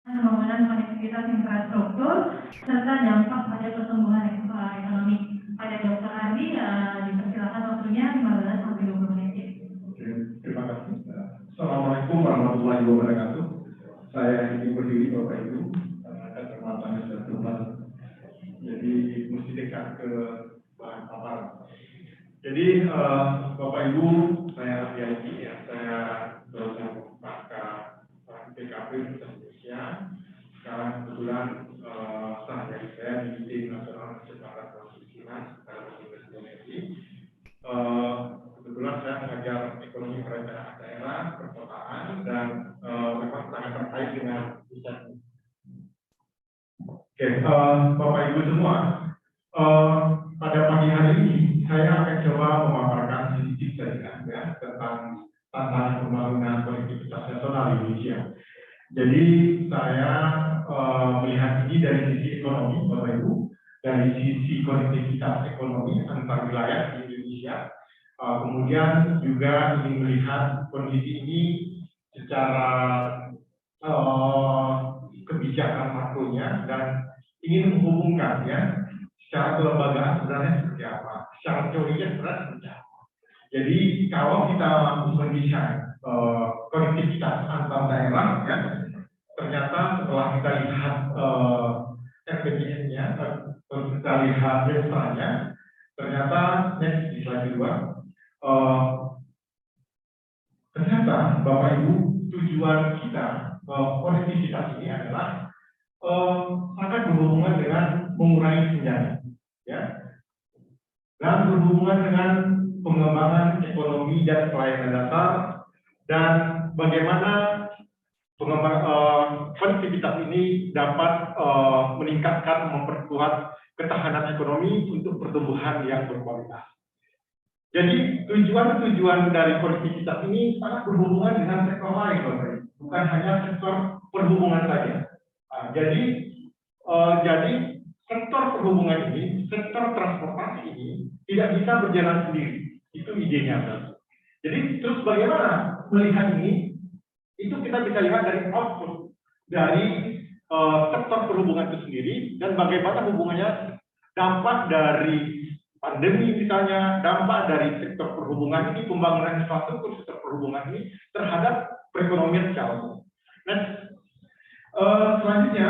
pembangunan konektivitas infrastruktur serta dampak pada pertumbuhan ekonomi. Pada Dr. Andi, dipersilakan waktunya 15 sampai 20 menit. Oke, terima kasih. Assalamualaikum warahmatullahi wabarakatuh. Saya ingin berdiri Bapak Ibu, kacamata sudah tebal, jadi mesti dekat ke bahan paparan. Jadi Bapak Ibu, saya VIP ya, saya dosen pasca PKP Indonesia. Sekarang kebetulan saya di tim nasional kecepatan kemiskinan dalam Universitas kebetulan saya mengajar ekonomi perencanaan daerah, perkotaan, dan memang sangat terkait dengan riset. Oke, Bapak Ibu semua, pada pagi hari ini saya akan coba memaparkan sedikit saja ya, tentang tantangan pembangunan konektivitas nasional di Indonesia. Jadi saya melihat ini dari sisi ekonomi, Bapak Ibu, dari sisi konektivitas ekonomi antar wilayah di Indonesia. Kemudian juga ingin melihat kondisi ini secara kebijakan makronya dan ingin menghubungkan ya secara kelembagaan sebenarnya seperti apa, secara teorinya sebenarnya seperti apa. Jadi kalau kita mendesain konektivitas antar daerah ya, ternyata setelah kita lihat RPJM-nya, kita lihat desanya, ternyata next di slide kedua. Ternyata Bapak Ibu, tujuan kita konektivitas ini adalah sangat berhubungan dengan mengurangi kesenjangan, ya, dan berhubungan dengan pengembangan ekonomi dan pelayanan dasar dan bagaimana konektivitas ini dapat meningkatkan, memperkuat ketahanan ekonomi untuk pertumbuhan yang berkualitas. Jadi tujuan dari konektivitas ini sangat berhubungan dengan sektor lain, Bapak, bukan hanya sektor perhubungan saja. Jadi sektor perhubungan ini, sektor transportasi ini tidak bisa berjalan sendiri. Itu idenya. Jadi terus bagaimana melihat ini? Itu kita bisa lihat dari output dari sektor perhubungan itu sendiri dan bagaimana hubungannya dampak dari pandemi misalnya, dampak dari sektor perhubungan ini, pembangunan infrastruktur sektor perhubungan ini terhadap perekonomian secara umum. Nah, selanjutnya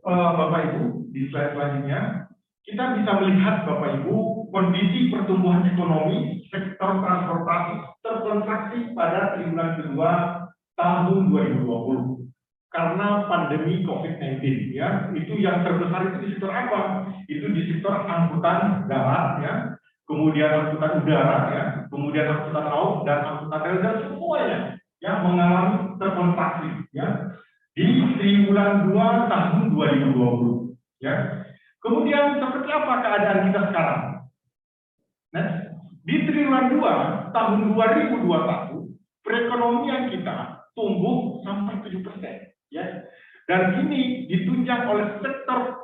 Bapak Ibu, di slide selanjutnya kita bisa melihat Bapak Ibu kondisi pertumbuhan ekonomi sektor transportasi terkontraksi pada triwulan kedua tahun 2020 karena pandemi COVID-19 ya. Itu yang terbesar itu di sektor apa? Itu di sektor angkutan darat ya, kemudian angkutan udara ya, kemudian angkutan laut dan angkutan rel dan semuanya yang mengalami terkontraksi ya di triwulan 2 tahun 2020 ya. Kemudian seperti apa keadaan kita sekarang? Nah, di triwulan 2 tahun 2021 perekonomian kita tumbuh sampai 7% ya. Dan ini ditunjang oleh sektor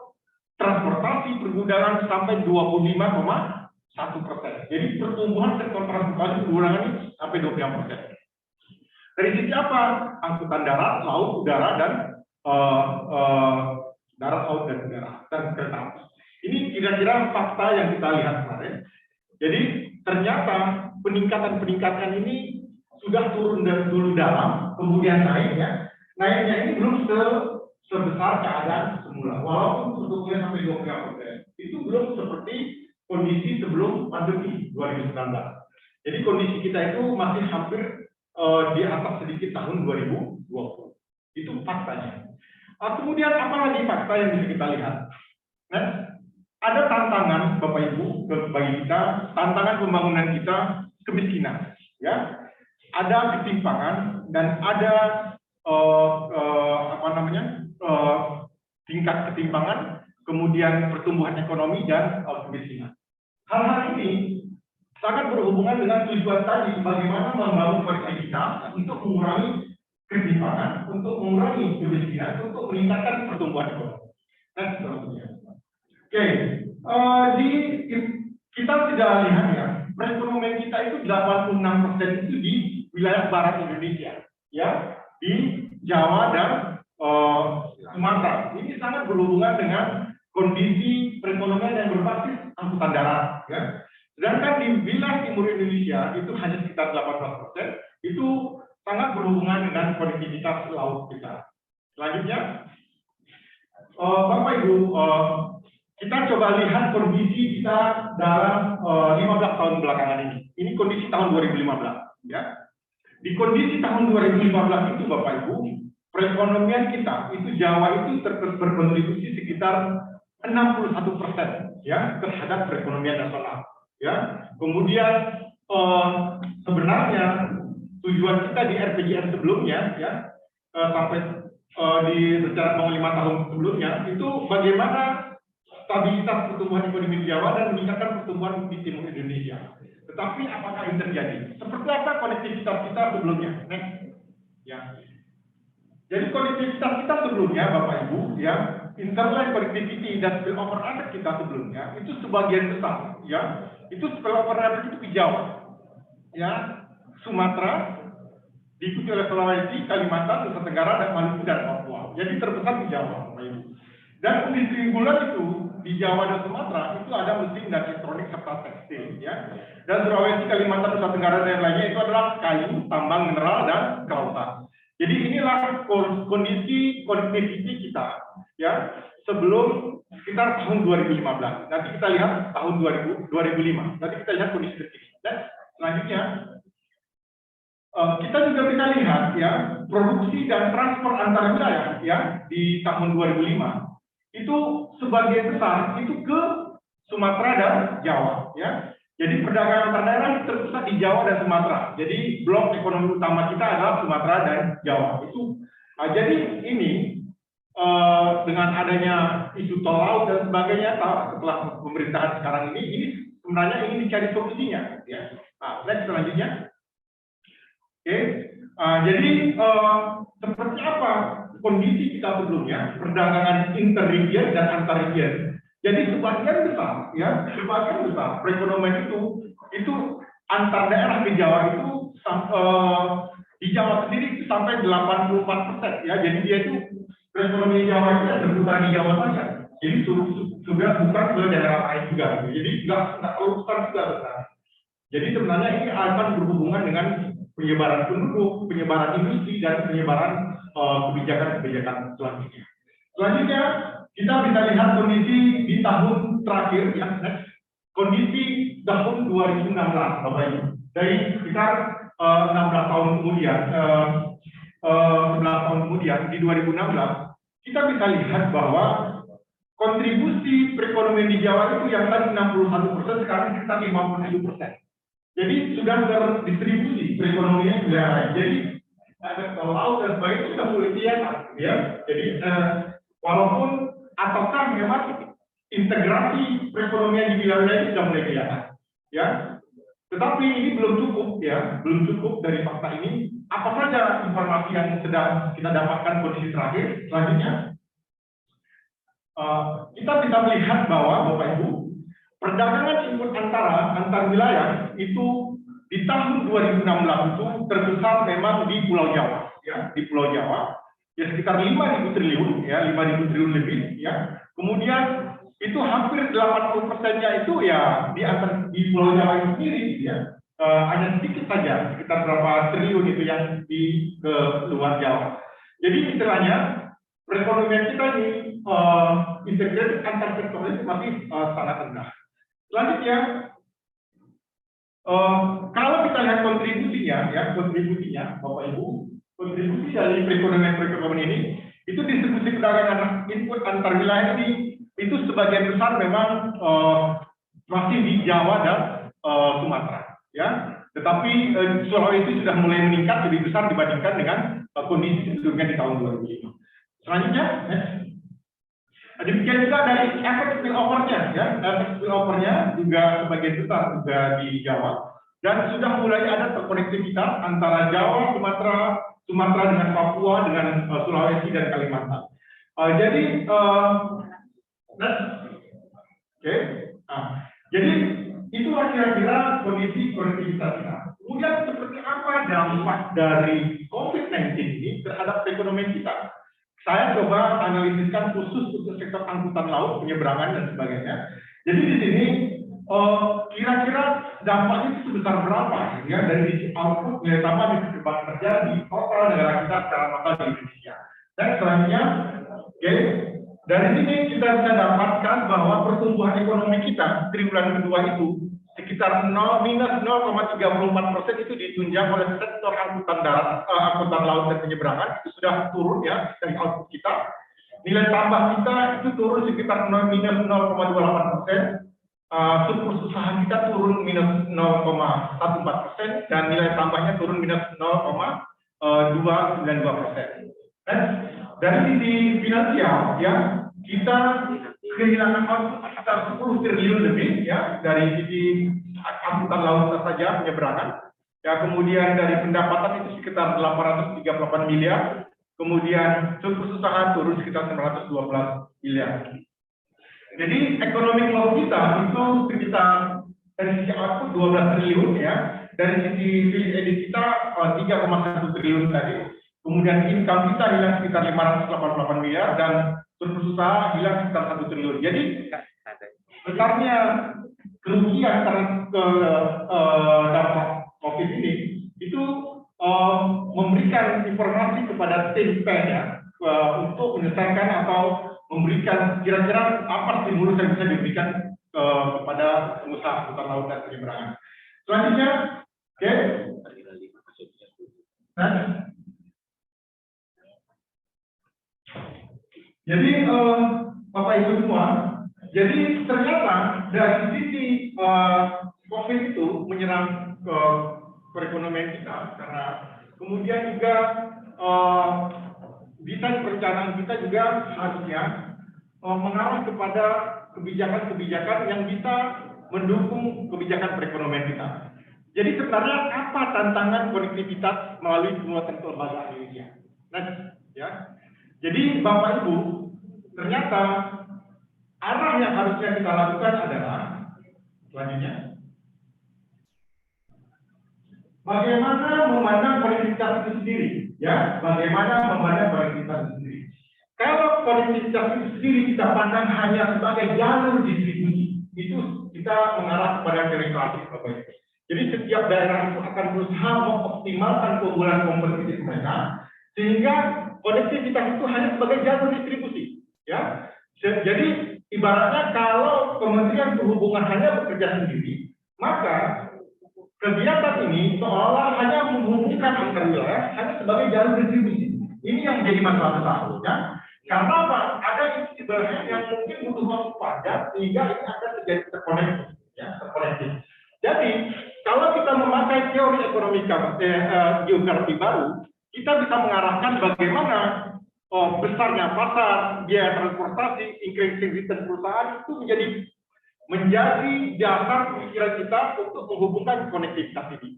transportasi pergudangan sampai 25,1%. Jadi pertumbuhan sektor transportasi pergudangan ini sampai 26%. Dari sisi apa? Angkutan darat, laut, udara, dan darat, laut, dan udara, dan kereta api. Ini kira-kira fakta yang kita lihat kemarin. Jadi ternyata peningkatan ini sudah turun dari dulu dalam, kemudian naik ya. Naiknya ini belum sebesar keadaan semula. Walaupun pertumbuhannya sampai 23%, itu belum seperti kondisi sebelum pandemi 2019. Jadi kondisi kita itu masih hampir di atas sedikit tahun 2020. Itu faktanya. Kemudian apa lagi fakta yang bisa kita lihat? Nah, ada tantangan Bapak Ibu bagi kita, tantangan pembangunan kita kemiskinan, ya. Ada ketimpangan dan ada tingkat ketimpangan, kemudian pertumbuhan ekonomi dan kemiskinan. Hal-hal ini sangat berhubungan dengan tujuan tadi, bagaimana membangun konektivitas untuk mengurangi ketimpangan, untuk mengurangi kemiskinan, untuk meningkatkan pertumbuhan ekonomi. Dan seterusnya. Oke, kita tidak lihat ya, perekonomian kita itu 86% itu di wilayah barat Indonesia, ya, di Jawa dan Sumatera. Ini sangat berhubungan dengan kondisi perekonomian yang berbasis angkutan darat. Ya. Sedangkan di wilayah timur Indonesia itu hanya sekitar 18%, itu sangat berhubungan dengan konektivitas laut kita. Selanjutnya, Bapak Ibu, kita coba lihat kondisi kita dalam 15 tahun belakangan ini. Ini kondisi tahun 2015. Ya. Di kondisi tahun 2015 itu Bapak Ibu, perekonomian kita, itu Jawa itu berkontribusi sekitar 61% ya, terhadap perekonomian nasional. Ya. Kemudian sebenarnya tujuan kita di RPJM sebelumnya ya sampai di rencana 5 tahun sebelumnya itu bagaimana stabilitas pertumbuhan ekonomi di Jawa dan meningkatkan pertumbuhan di timur Indonesia. Tetapi apakah ini terjadi? Seperti apa konektivitas kita sebelumnya? Next. Ya. Jadi konektivitas kita sebelumnya, Bapak Ibu, ya, interline connectivity dan spillover asset kita sebelumnya itu sebagian besar, ya, itu spillover asset itu di Jawa, ya, Sumatera, diikuti oleh Sulawesi, Kalimantan, Nusa Tenggara, dan Maluku dan Papua. Jadi terbesar di Jawa, Bapak Ibu. Dan industri unggulan itu di Jawa dan Sumatera itu ada mesin dan elektronik serta tekstil, ya. Dan Sulawesi, Kalimantan, Nusa Tenggara dan lainnya itu adalah kayu, tambang mineral dan kelautan. Jadi inilah kondisi connectivity kita, ya, sebelum sekitar tahun 2015. Nanti kita lihat tahun 2005. Nanti kita lihat kondisi terkini. Dan selanjutnya kita juga bisa lihat ya produksi dan transport antar wilayah ya di tahun 2005 itu sebagian besar itu ke Sumatera dan Jawa ya. Jadi perdagangan antar daerah terpusat di Jawa dan Sumatera. Jadi blok ekonomi utama kita adalah Sumatera dan Jawa. Itu jadi ini dengan adanya isu tol laut dan sebagainya setelah pemerintahan sekarang ini sebenarnya ingin dicari solusinya ya. Nah, next selanjutnya. Oke. Jadi seperti apa kondisi kita sebelumnya perdagangan interregion dan antarregion. Jadi sebagian besar, ya, sebagian besar perekonomian itu antar daerah di Jawa itu di Jawa sendiri itu sampai 84%, ya. Jadi dia itu perekonomian Jawa itu berputar di Jawa saja. Jadi sudah bukan ke daerah lain juga. Jadi nggak terlalu besar juga besar. Jadi sebenarnya ini akan berhubungan dengan penyebaran penduduk, penyebaran industri dan penyebaran kebijakan-kebijakan selanjutnya. Selanjutnya kita bisa lihat kondisi di tahun terakhir ya, kondisi tahun 2016, Bapak Ibu. Dari sekitar 16 tahun kemudian, 11 tahun kemudian di 2016, kita bisa lihat bahwa kontribusi perekonomian di Jawa itu yang tadi 61%, sekarang sekitar 57%. Jadi sudah terdistribusi perekonomian di daerah lain. Jadi ada tol laut dan sebagainya sudah mulai kelihatan, ya. Jadi walaupun ataukah memang integrasi perekonomian di wilayah ini sudah mulai kelihatan, ya. Tetapi ini belum cukup, ya, belum cukup dari fakta ini. Apa saja informasi yang sedang kita dapatkan kondisi terakhir? Selanjutnya, kita bisa melihat bahwa Bapak Ibu, perdagangan input antar wilayah itu di tahun 2016 itu terbesar memang di Pulau Jawa, ya, di Pulau Jawa. Ya sekitar 5.000 triliun, ya 5.000 triliun lebih, ya. Kemudian itu hampir 80%-nya itu ya di Pulau Jawa itu sendiri, ya. Hanya sedikit saja, sekitar berapa triliun itu yang di ke luar Jawa. Jadi istilahnya perekonomian kita ini integrated antar sektor itu masih sangat rendah. Selanjutnya, kalau kita lihat kontribusinya, Bapak Ibu. Kontribusi dari perekonomian ini itu distribusi perdagangan input antar wilayah ini itu sebagian besar memang masih di Jawa dan Sumatera, ya. Tetapi Sulawesi sudah mulai meningkat lebih besar dibandingkan dengan kondisi sebelumnya di tahun 2005. Selanjutnya, demikian juga dari efek spillover-nya, ya. Efek spillover-nya juga sebagian besar juga di Jawa dan sudah mulai ada konektivitas antara Jawa, Sumatera dengan Papua, dengan Sulawesi dan Kalimantan. Jadi, jadi itulah kira-kira kondisi konektivitas kita. Kemudian seperti apa dampak dari COVID-19 ini terhadap perekonomian kita? saya coba analisiskan khusus untuk sektor angkutan laut, penyeberangan dan sebagainya. Jadi di sini kira-kira dampaknya itu sebesar berapa ya dari sisi output nilai tambah di kehidupan kerja di total negara kita secara total di Indonesia. Dan selanjutnya, oke, dari sini kita bisa dapatkan bahwa pertumbuhan ekonomi kita triwulan kedua itu sekitar minus 0,34% itu ditunjang oleh sektor angkutan darat, angkutan laut dan penyeberangan itu sudah turun ya dari output kita. Nilai tambah kita itu turun sekitar minus 0,28%. Surplus usaha kita turun minus 0,14% dan nilai tambahnya turun minus 0,292%. Dan dari sisi finansial ya kita kehilangan output sekitar 10 triliun lebih ya dari sisi angkutan laut saja penyeberangan. Ya kemudian dari pendapatan itu sekitar 838 miliar. Kemudian surplus usaha turun sekitar 912 miliar. Jadi ekonomi global kita itu sekitar dari sisi output 12 triliun ya, dari sisi edit kita 3,1 triliun tadi. Kemudian income kita hilang sekitar 588 miliar dan surplus usaha hilang sekitar 1 triliun. Jadi besarnya kerugian karena dampak COVID ini itu memberikan informasi kepada tim PEN ya untuk menyelesaikan atau memberikan kira-kira apa stimulus yang bisa diberikan kepada pengusaha angkutan laut dan penyeberangan. Selanjutnya, oke. Jadi Bapak Ibu semua, jadi ternyata dari sisi COVID itu menyerang ke perekonomian kita karena kemudian juga desain perencanaan kita juga harusnya mengarah kepada kebijakan-kebijakan yang bisa mendukung kebijakan perekonomian kita. Jadi sebenarnya apa tantangan konektivitas melalui penguatan kelembagaan Indonesia? Nah, ya. Jadi Bapak Ibu, ternyata arah yang harusnya kita lakukan adalah selanjutnya. Bagaimana memandang konektivitas itu sendiri? Ya, bagaimana memandang konektivitas itu sendiri? Kalau konektivitas itu sendiri kita pandang hanya sebagai jalur distribusi, itu kita mengarah kepada teori klasik, Bapak Ibu. Jadi setiap daerah itu akan berusaha mengoptimalkan keunggulan kompetitif mereka, sehingga konektivitas itu hanya sebagai jalur distribusi. Ya, jadi ibaratnya kalau Kementerian Perhubungan hanya bekerja sendiri, maka kegiatan ini seolah hanya menghubungkan antar wilayah hanya sebagai jalur distribusi. Ini yang menjadi masalah besar, ya. Karena apa? Ada istilah yang mungkin butuh waktu panjang sehingga ini akan terjadi terkoneksi, ya, terkoneksi. Jadi kalau kita memakai teori ekonomi geografi baru, kita bisa mengarahkan bagaimana besarnya pasar, biaya transportasi, increasing return perusahaan itu menjadi dasar pemikiran kita untuk menghubungkan konektivitas ini.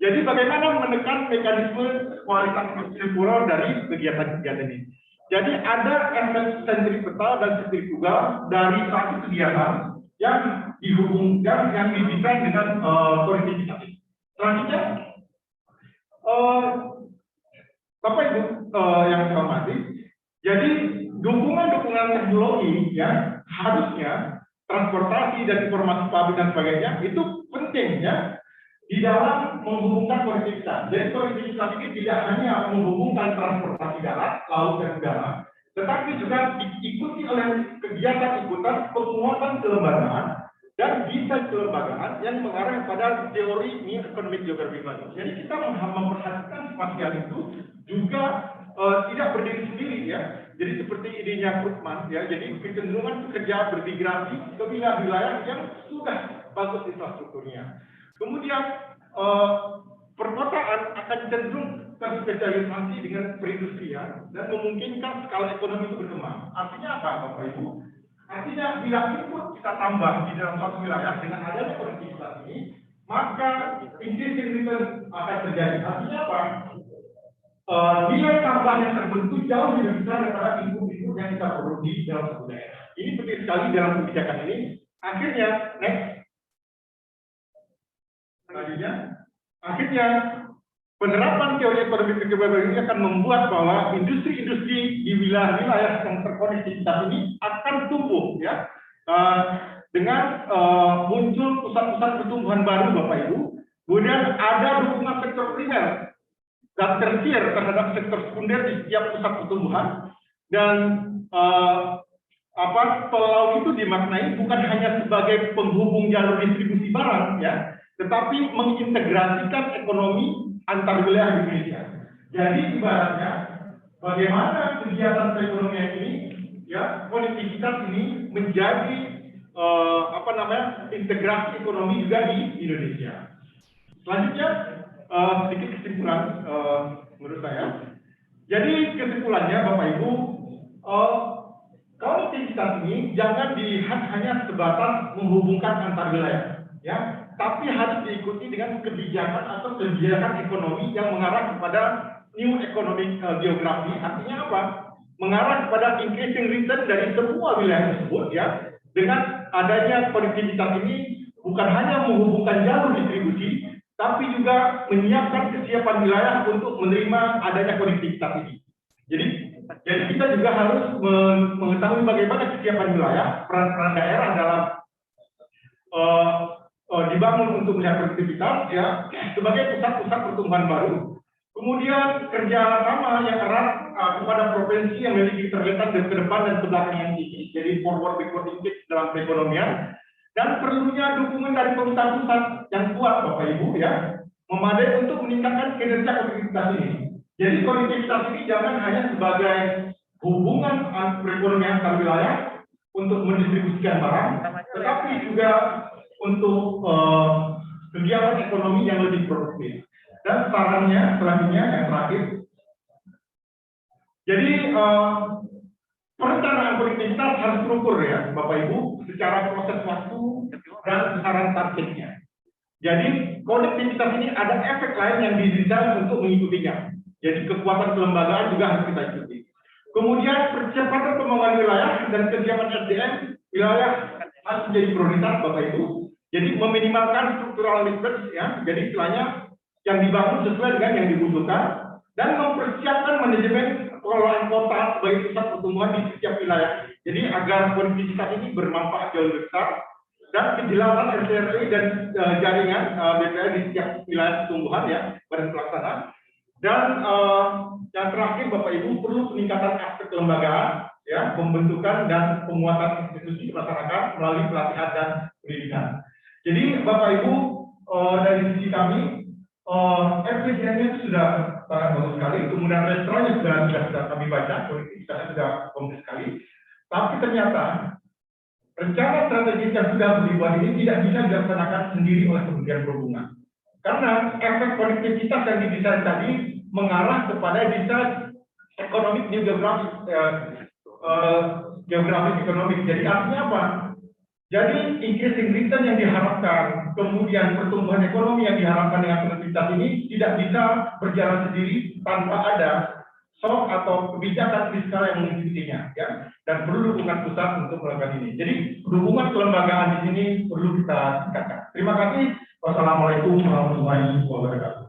Jadi bagaimana menekan mekanisme kualitas struktural dari kegiatan-kegiatan ini. Jadi ada efek sentripetal dan sentrifugal dari satu kegiatan yang dihubungkan, yang didesain dengan konektivitas. Selanjutnya, Bapak Ibu yang saya hormati, jadi dukungan-dukungan teknologi ya harusnya transportasi dan informasi publik dan sebagainya itu penting ya di dalam menghubungkan konektivitas. Jadi konektivitas ini tidak hanya menghubungkan transportasi darat, laut dan udara, tetapi juga diikuti oleh kegiatan ikutan penguatan kelembagaan dan desain kelembagaan yang mengarah pada teori ekonomi geografi baru. Jadi kita memperhatikan spasial itu juga tidak berdiri sendiri ya. Jadi seperti idenya Krugman ya. Jadi kecenderungan bekerja bermigrasi ke wilayah-wilayah yang sudah bagus infrastrukturnya. Kemudian perkotaan akan cenderung terspesialisasi dengan perindustrian dan memungkinkan skala ekonomi itu berkembang. Artinya apa, Bapak Ibu? Artinya bila input kita tambah di dalam suatu wilayah dengan adanya konektivitas ini, maka increasing return akan terjadi. Artinya apa? Nilai tambah yang terbentuk jauh lebih besar daripada input-input yang kita produksi dalam satu daerah. Ini penting sekali dalam kebijakan ini. Akhirnya, next. Selanjutnya, akhirnya penerapan teori ekonomi kekebalan ini akan membuat bahwa industri-industri di wilayah-wilayah yang terkonektivitas ini akan tumbuh, ya, dengan muncul pusat-pusat pertumbuhan baru, Bapak Ibu. Kemudian ada dukungan sektor primer dan tersier terhadap sektor sekunder di setiap pusat pertumbuhan, dan tol laut itu dimaknai bukan hanya sebagai penghubung jalur distribusi barang, ya, tetapi mengintegrasikan ekonomi antar wilayah di Indonesia. Jadi ibaratnya bagaimana kegiatan perekonomian ini, ya, konektivitas ini menjadi integrasi ekonomi juga di Indonesia. Selanjutnya sedikit kesimpulan menurut saya. Jadi kesimpulannya Bapak Ibu, konektivitas ini jangan dilihat hanya sebatas menghubungkan antar wilayah, ya, tapi harus diikuti dengan kebijakan atau kebijakan ekonomi yang mengarah kepada new economic geography. Artinya apa? Mengarah kepada increasing return dari semua wilayah tersebut, ya. Dengan adanya konektivitas ini bukan hanya menghubungkan jalur distribusi, tapi juga menyiapkan kesiapan wilayah untuk menerima adanya konektivitas ini. Jadi kita juga harus mengetahui bagaimana kesiapan wilayah, peran-peran daerah dalam dibangun untuk melihat konektivitas, ya, sebagai pusat-pusat pertumbuhan baru. Kemudian kerjasama yang erat kepada provinsi yang memiliki keterlibatan ke depan dan ke belakang yang tinggi, jadi forward backward linkage dalam perekonomian, dan perlunya dukungan dari pemerintah pusat yang kuat, Bapak Ibu, ya, memadai untuk meningkatkan kinerja konektivitas ini. Jadi konektivitas ini jangan hanya sebagai hubungan perekonomian antar wilayah untuk mendistribusikan barang, tetapi juga untuk kegiatan ekonomi yang lebih produktif. Dan sarannya selanjutnya yang terakhir, jadi perencanaan konektivitas harus terukur, ya, Bapak Ibu, secara proses waktu dan besaran targetnya. Jadi konektivitas ini ada efek lain yang didesain untuk mengikutinya. Jadi kekuatan kelembagaan juga harus kita ikuti. Kemudian percepatan pembangunan wilayah dan kesiapan SDM wilayah harus menjadi prioritas, Bapak Ibu. Jadi meminimalkan struktural mismatch, ya. Jadi istilahnya yang dibangun sesuai dengan yang dibutuhkan, dan mempersiapkan manajemen pengelolaan kota sebagai pusat pertumbuhan di setiap wilayah. Jadi agar konektivitas ini bermanfaat jauh lebih besar, dan kejelasan RTRI dan jaringan BPL di setiap wilayah pertumbuhan, ya, badan pelaksana. Dan yang terakhir Bapak Ibu, perlu peningkatan aspek kelembagaan, ya, pembentukan dan penguatan institusi masyarakat melalui pelatihan dan pendidikan. Jadi Bapak Ibu, dari sisi kami, RPJM-nya itu sudah sangat bagus sekali, kemudian restorannya sudah kami baca, kita sudah komplit sekali. Tapi ternyata rencana strategis yang sudah dibuat ini tidak bisa dilaksanakan sendiri oleh Kementerian Perhubungan. Karena efek konektivitas yang didesain tadi mengarah kepada desain ekonomi geografis ekonomi. Jadi artinya apa? Jadi increasing return yang diharapkan, kemudian pertumbuhan ekonomi yang diharapkan dengan konektivitas ini tidak bisa berjalan sendiri tanpa ada shock atau kebijakan fiskal yang mengikutinya, ya, dan perlu dukungan pusat untuk melakukan ini. Jadi dukungan kelembagaan di sini perlu kita tingkatkan. Terima kasih. Wassalamualaikum warahmatullahi wabarakatuh.